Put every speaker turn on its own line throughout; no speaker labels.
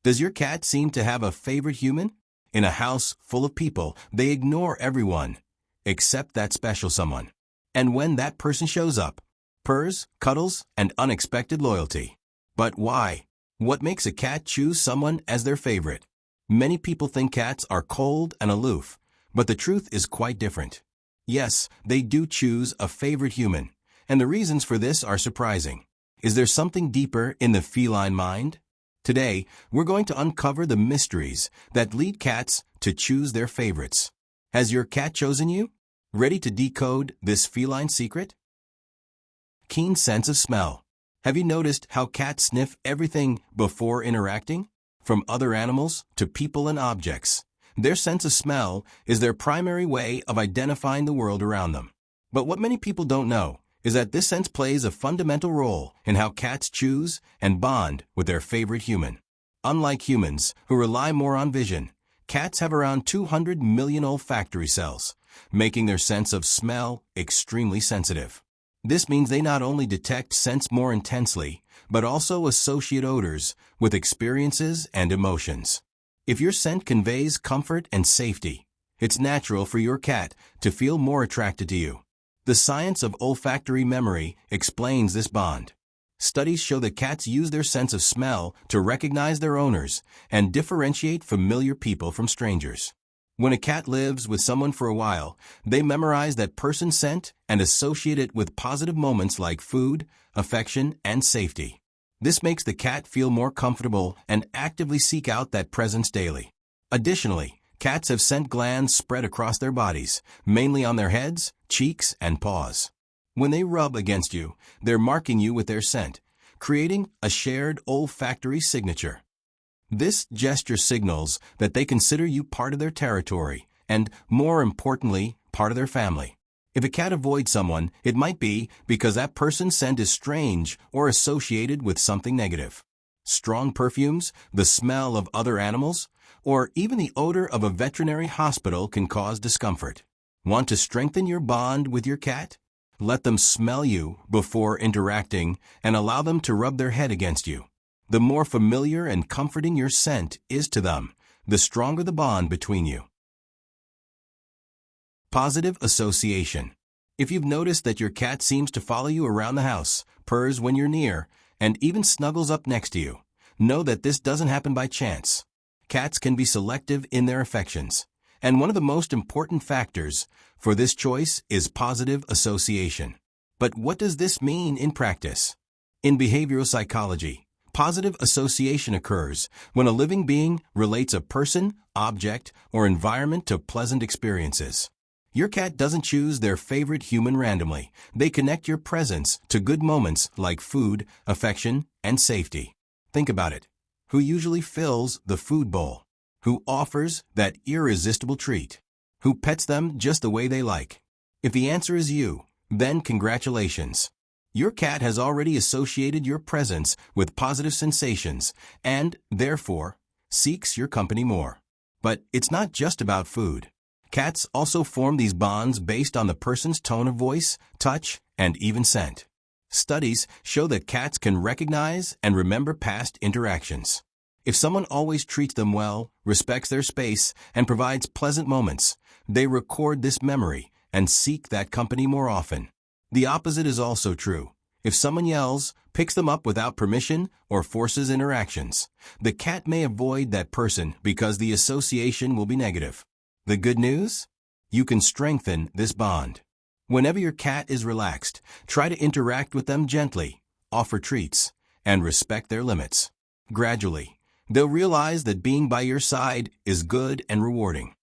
Does your cat seem to have a favorite human? In a house full of people, they ignore everyone, except that special someone. And when that person shows up, purrs, cuddles, and unexpected loyalty. But why? What makes a cat choose someone as their favorite? Many people think cats are cold and aloof, but the truth is quite different. Yes, they do choose a favorite human, and the reasons for this are surprising. Is there something deeper in the feline mind? Today, we're going to uncover the mysteries that lead cats to choose their favorites. Has your cat chosen you? Ready to decode this feline secret? Keen sense of smell. Have you noticed how cats sniff everything before interacting? From other animals to people and objects. Their sense of smell is their primary way of identifying the world around them. But what many people don't know is that this sense plays a fundamental role in how cats choose and bond with their favorite human. Unlike humans, who rely more on vision, cats have around 200 million olfactory cells, making their sense of smell extremely sensitive. This means they not only detect scents more intensely, but also associate odors with experiences and emotions. If your scent conveys comfort and safety, it's natural for your cat to feel more attracted to you. The science of olfactory memory explains this bond. Studies show that cats use their sense of smell to recognize their owners and differentiate familiar people from strangers. When a cat lives with someone for a while, they memorize that person's scent and associate it with positive moments like food, affection, and safety. This makes the cat feel more comfortable and actively seek out that presence daily. Additionally, cats have scent glands spread across their bodies, mainly on their heads, cheeks, and paws. When they rub against you, they're marking you with their scent, creating a shared olfactory signature. This gesture signals that they consider you part of their territory and, more importantly, part of their family. If a cat avoids someone, it might be because that person's scent is strange or associated with something negative. Strong perfumes, the smell of other animals, or even the odor of a veterinary hospital can cause discomfort. Want to strengthen your bond with your cat? Let them smell you before interacting and allow them to rub their head against you. The more familiar and comforting your scent is to them, the stronger the bond between you. Positive association. If you've noticed that your cat seems to follow you around the house, purrs when you're near, and even snuggles up next to you, know that this doesn't happen by chance. Cats can be selective in their affections, and one of the most important factors for this choice is positive association. But what does this mean in practice? In behavioral psychology, positive association occurs when a living being relates a person, object, or environment to pleasant experiences. Your cat doesn't choose their favorite human randomly. They connect your presence to good moments like food, affection, and safety. Think about it. Who usually fills the food bowl? Who offers that irresistible treat? Who pets them just the way they like? If the answer is you, then congratulations. Your cat has already associated your presence with positive sensations and, therefore, seeks your company more. But it's not just about food. Cats also form these bonds based on the person's tone of voice, touch, and even scent. Studies show that cats can recognize and remember past interactions. If someone always treats them well, respects their space, and provides pleasant moments, they record this memory and seek that company more often. The opposite is also true. If someone yells, picks them up without permission, or forces interactions, the cat may avoid that person because the association will be negative. The good news? You can strengthen this bond. Whenever your cat is relaxed, try to interact with them gently, offer treats, and respect their limits. Gradually, they'll realize that being by your side is good and rewarding.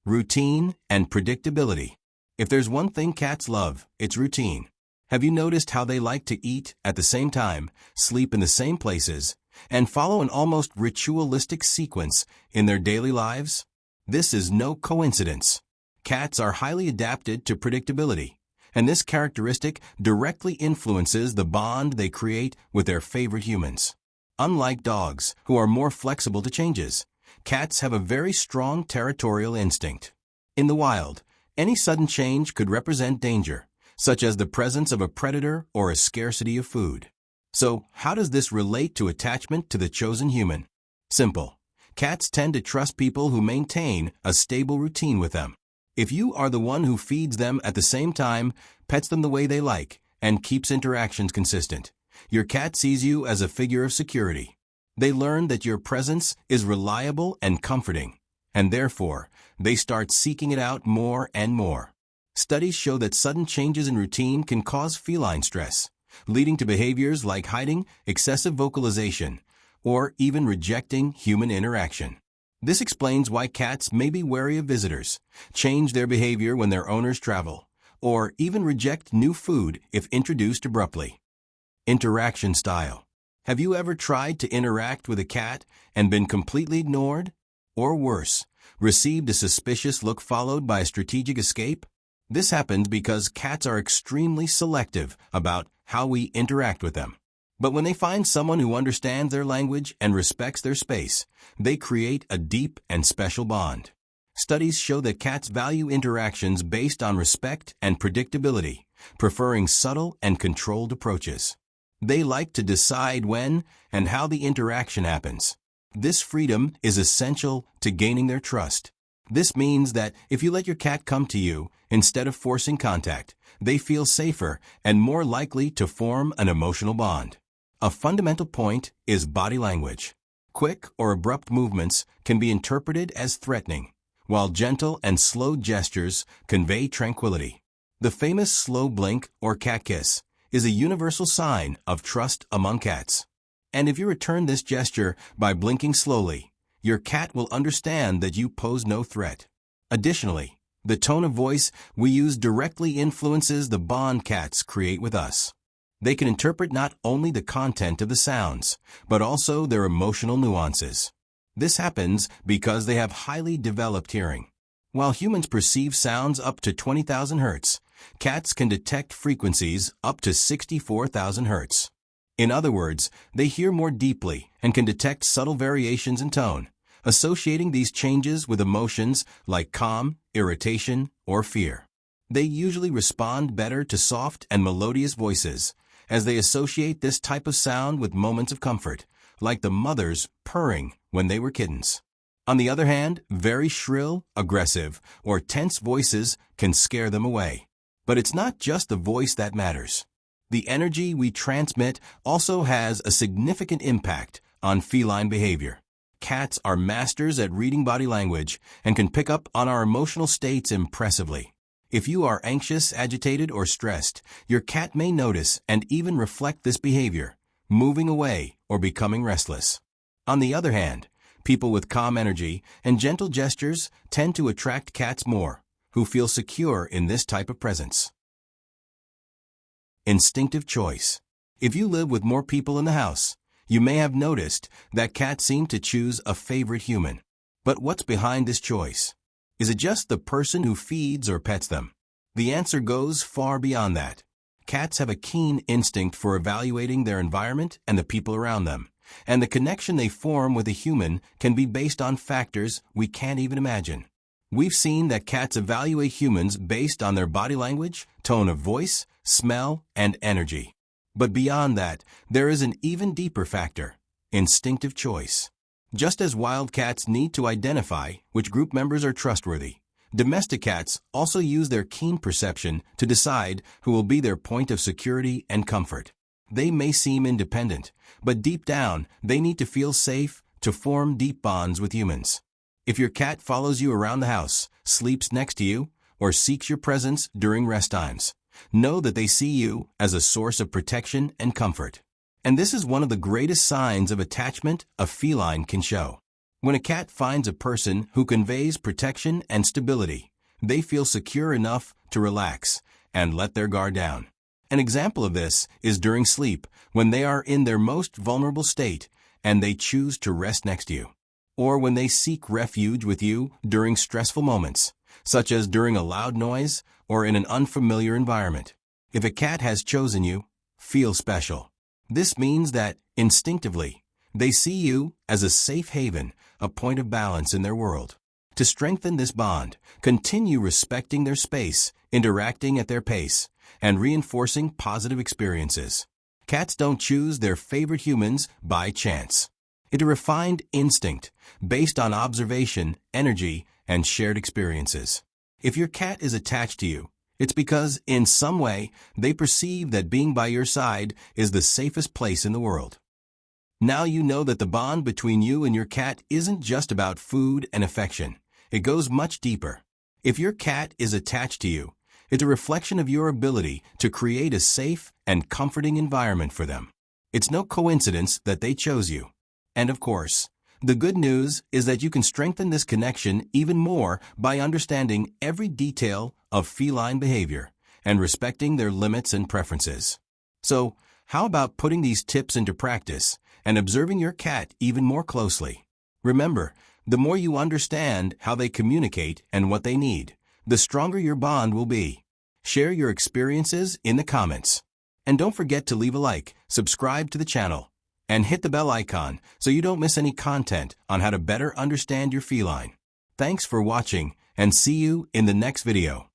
Routine and predictability. If there's one thing cats love, it's routine. Have you noticed how they like to eat at the same time, sleep in the same places, and follow an almost ritualistic sequence in their daily lives? This is no coincidence. Cats are highly adapted to predictability, and this characteristic directly influences the bond they create with their favorite humans. Unlike dogs, who are more flexible to changes, cats have a very strong territorial instinct. In the wild, any sudden change could represent danger, such as the presence of a predator or a scarcity of food. So, how does this relate to attachment to the chosen human? Simple. Cats tend to trust people who maintain a stable routine with them. If you are the one who feeds them at the same time, pets them the way they like, and keeps interactions consistent, your cat sees you as a figure of security. They learn that your presence is reliable and comforting, and therefore, they start seeking it out more and more. Studies show that sudden changes in routine can cause feline stress, leading to behaviors like hiding, excessive vocalization, or even rejecting human interaction. This explains why cats may be wary of visitors, change their behavior when their owners travel, or even reject new food if introduced abruptly. Interaction style. Have you ever tried to interact with a cat and been completely ignored? Or worse, received a suspicious look followed by a strategic escape? This happens because cats are extremely selective about how we interact with them. But when they find someone who understands their language and respects their space, they create a deep and special bond. Studies show that cats value interactions based on respect and predictability, preferring subtle and controlled approaches. They like to decide when and how the interaction happens. This freedom is essential to gaining their trust. This means that if you let your cat come to you instead of forcing contact, they feel safer and more likely to form an emotional bond. A fundamental point is body language. Quick or abrupt movements can be interpreted as threatening, while gentle and slow gestures convey tranquility. The famous slow blink or cat kiss is a universal sign of trust among cats. And if you return this gesture by blinking slowly, your cat will understand that you pose no threat. Additionally, the tone of voice we use directly influences the bond cats create with us. They can interpret not only the content of the sounds, but also their emotional nuances. This happens because they have highly developed hearing. While humans perceive sounds up to 20,000 Hz, cats can detect frequencies up to 64,000 Hz. In other words, they hear more deeply and can detect subtle variations in tone, associating these changes with emotions like calm, irritation, or fear. They usually respond better to soft and melodious voices, as they associate this type of sound with moments of comfort, like the mothers purring when they were kittens. On the other hand, very shrill, aggressive, or tense voices can scare them away. But it's not just the voice that matters. The energy we transmit also has a significant impact on feline behavior. Cats are masters at reading body language and can pick up on our emotional states impressively. If you are anxious, agitated, or stressed, your cat may notice and even reflect this behavior, moving away or becoming restless. On the other hand, people with calm energy and gentle gestures tend to attract cats more, who feel secure in this type of presence. Instinctive choice. If you live with more people in the house, you may have noticed that cats seem to choose a favorite human. But what's behind this choice? Is it just the person who feeds or pets them? The answer goes far beyond that. Cats have a keen instinct for evaluating their environment and the people around them, and the connection they form with a human can be based on factors we can't even imagine. We've seen that cats evaluate humans based on their body language, tone of voice, smell, and energy. But beyond that, there is an even deeper factor: instinctive choice. Just as wild cats need to identify which group members are trustworthy, domestic cats also use their keen perception to decide who will be their point of security and comfort. They may seem independent, but deep down, they need to feel safe to form deep bonds with humans. If your cat follows you around the house, sleeps next to you, or seeks your presence during rest times, know that they see you as a source of protection and comfort. And this is one of the greatest signs of attachment a feline can show. When a cat finds a person who conveys protection and stability, they feel secure enough to relax and let their guard down. An example of this is during sleep, when they are in their most vulnerable state and they choose to rest next to you. Or when they seek refuge with you during stressful moments, such as during a loud noise or in an unfamiliar environment. If a cat has chosen you, feel special. This means that, instinctively, they see you as a safe haven, a point of balance in their world. To strengthen this bond, continue respecting their space, interacting at their pace, and reinforcing positive experiences. Cats don't choose their favorite humans by chance. into refined instinct based on observation, energy, and shared experiences. If your cat is attached to you, it's because, in some way, they perceive that being by your side is the safest place in the world. Now you know that the bond between you and your cat isn't just about food and affection. It goes much deeper. If your cat is attached to you, it's a reflection of your ability to create a safe and comforting environment for them. It's no coincidence that they chose you. And of course, the good news is that you can strengthen this connection even more by understanding every detail of feline behavior and respecting their limits and preferences. So, how about putting these tips into practice and observing your cat even more closely? Remember, the more you understand how they communicate and what they need, the stronger your bond will be. Share your experiences in the comments. And don't forget to leave a like, subscribe to the channel, and hit the bell icon so you don't miss any content on how to better understand your feline. Thanks for watching, and see you in the next video.